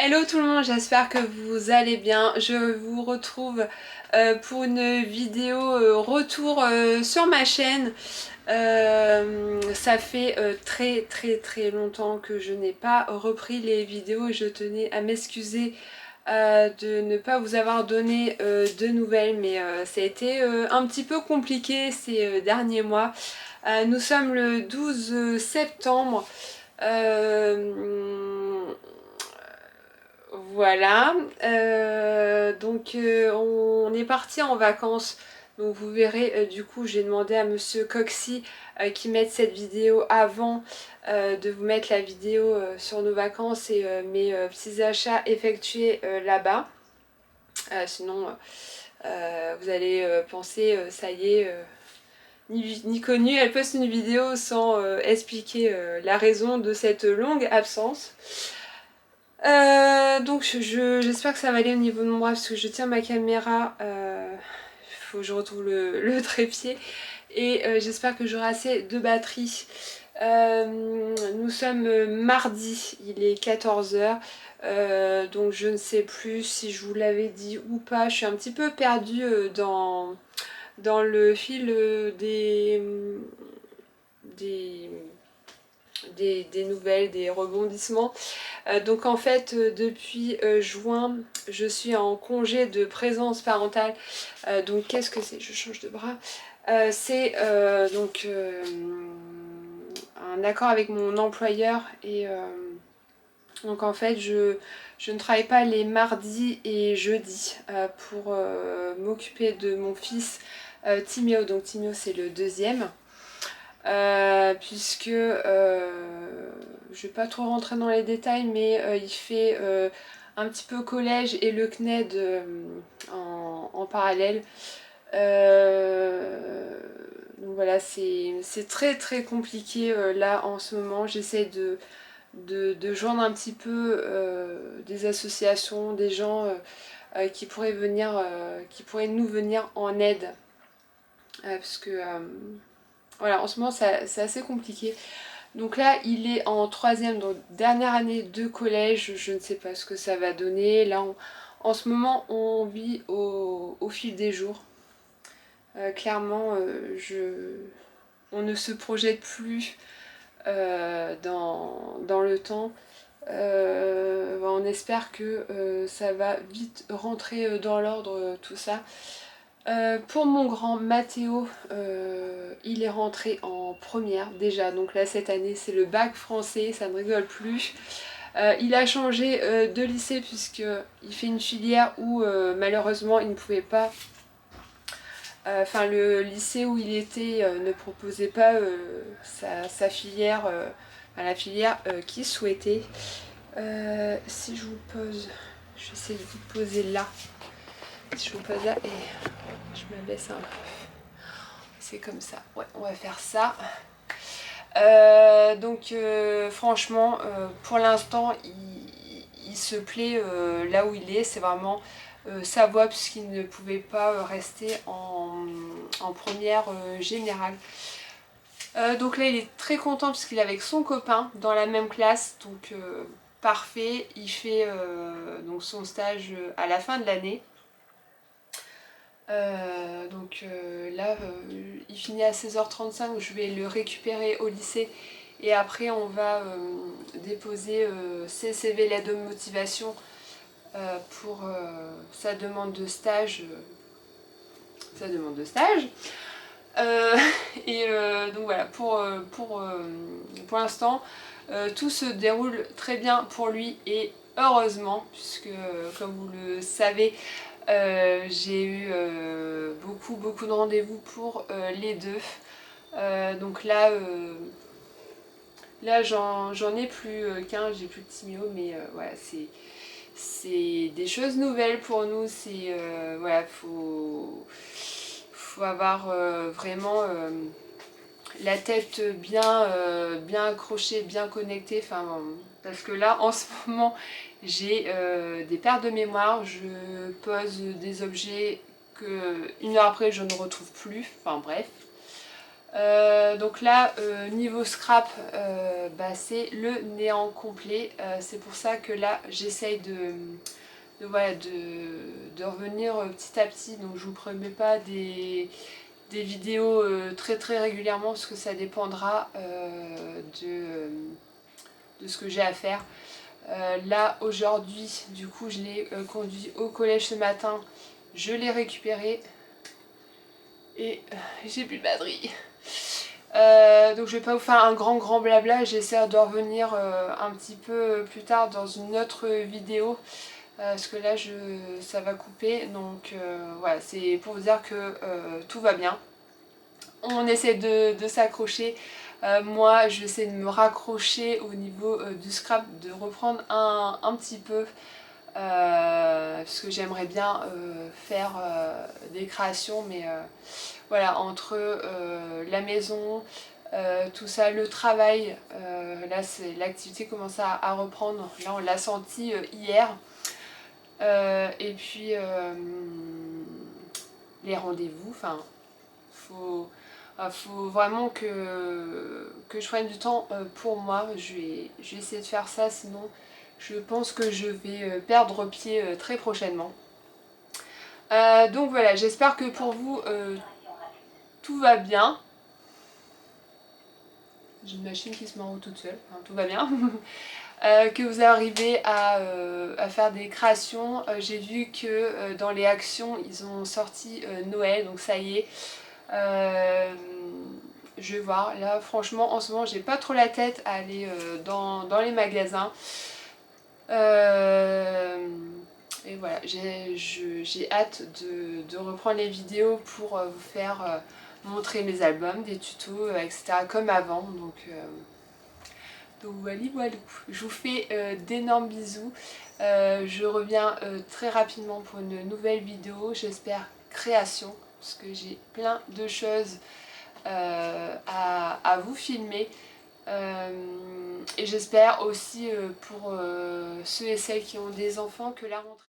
Hello tout le monde, j'espère que vous allez bien. Je vous retrouve pour une vidéo retour sur ma chaîne. Ça fait très longtemps que je n'ai pas repris les vidéos et je tenais à m'excuser de ne pas vous avoir donné de nouvelles, mais ça a été un petit peu compliqué ces derniers mois. Nous sommes le 12 septembre. Euh, voilà, on est parti en vacances. Donc vous verrez, du coup j'ai demandé à monsieur Coxy qui mette cette vidéo avant de vous mettre la vidéo sur nos vacances et mes petits achats effectués là-bas. Sinon vous allez penser ça y est, ni connu, elle poste une vidéo sans expliquer la raison de cette longue absence. J'espère que ça va aller au niveau de mon bras parce que je tiens ma caméra. Il faut que je retrouve le trépied. Et j'espère que j'aurai assez de batterie. Nous sommes mardi, il est 14 h. Donc je ne sais plus si je vous l'avais dit ou pas. Je suis un petit peu perdue dans le fil des, des nouvelles, des rebondissements. Donc en fait, depuis juin, je suis en congé de présence parentale. Donc qu'est-ce que c'est? Je change de bras. C'est un accord avec mon employeur et donc en fait je ne travaille pas les mardis et jeudis pour m'occuper de mon fils Timéo. Donc Timéo c'est le deuxième. Puisque je vais pas trop rentrer dans les détails, mais il fait un petit peu collège et le CNED en parallèle. Donc voilà, c'est très compliqué là en ce moment. J'essaie de joindre un petit peu des associations, des gens qui pourraient nous venir en aide. Parce que voilà, en ce moment c'est assez compliqué. Donc là, il est en troisième, donc dernière année de collège. Je ne sais pas ce que ça va donner. Là, en ce moment, on vit au fil des jours. Clairement, on ne se projette plus dans le temps. On espère que ça va vite rentrer dans l'ordre, tout ça. Pour mon grand Mathéo, il est rentré en première déjà, donc là cette année c'est le bac français, ça ne rigole plus. Il a changé de lycée puisqu'il fait une filière où malheureusement il ne pouvait pas, enfin le lycée où il était ne proposait pas sa filière, la filière qu'il souhaitait. Si je vous pose, je vais essayer de vous poser là. Si je vous pose là et je m'abaisse un peu. C'est comme ça. Ouais, on va faire ça. Franchement, pour l'instant, il se plaît là où il est. C'est vraiment sa voie puisqu'il ne pouvait pas rester en première générale. Donc là, il est très content puisqu'il est avec son copain dans la même classe. Donc parfait. Il fait donc son stage à la fin de l'année. Là, il finit à 16h35, je vais le récupérer au lycée et après on va déposer ses CV, l'aide de motivation pour sa demande de stage. Euh, donc voilà, pour l'instant, tout se déroule très bien pour lui et heureusement, puisque comme vous le savez, j'ai eu beaucoup de rendez-vous pour les deux. Donc là j'en ai plus qu'un, j'ai plus de Timéo, mais voilà, c'est des choses nouvelles pour nous. C'est voilà, faut avoir vraiment la tête bien accrochée, bien connectée. Enfin, parce que là, en ce moment, j'ai des pertes de mémoire. Je pose des objets que une heure après, je ne retrouve plus. Enfin bref. Donc là, niveau scrap, c'est le néant complet. C'est pour ça que là, j'essaye de revenir petit à petit. Donc je vous promets pas des vidéos très régulièrement parce que ça dépendra de ce que j'ai à faire. Là aujourd'hui, du coup, je l'ai conduit au collège ce matin. Je l'ai récupéré et j'ai plus de batterie. Donc je vais pas vous faire un grand blabla, j'essaie de revenir un petit peu plus tard dans une autre vidéo parce que là ça va couper. Donc voilà, c'est pour vous dire que tout va bien. On essaie de s'accrocher. Moi je vais essayer de me raccrocher au niveau du scrap, de reprendre un petit peu parce que j'aimerais bien faire des créations, mais voilà, entre la maison, tout ça, le travail, là l'activité commence à reprendre, là on l'a senti hier, et puis les rendez-vous, enfin, faut vraiment que je prenne du temps pour moi. Je vais essayer de faire ça, sinon je pense que je vais perdre pied très prochainement. Donc voilà, j'espère que pour vous tout va bien. J'ai une machine qui se met en route toute seule, enfin, tout va bien. Que vous arrivez à faire des créations. J'ai vu que dans les actions, ils ont sorti Noël, donc ça y est. Je vais voir. Là, franchement, en ce moment, j'ai pas trop la tête à aller dans les magasins. Et voilà, j'ai hâte de reprendre les vidéos pour vous faire montrer mes albums, des tutos, etc. comme avant. Donc voilà, voilà. Je vous fais d'énormes bisous. Je reviens très rapidement pour une nouvelle vidéo, j'espère création, parce que j'ai plein de choses à vous filmer. Et j'espère aussi pour ceux et celles qui ont des enfants que la rentrée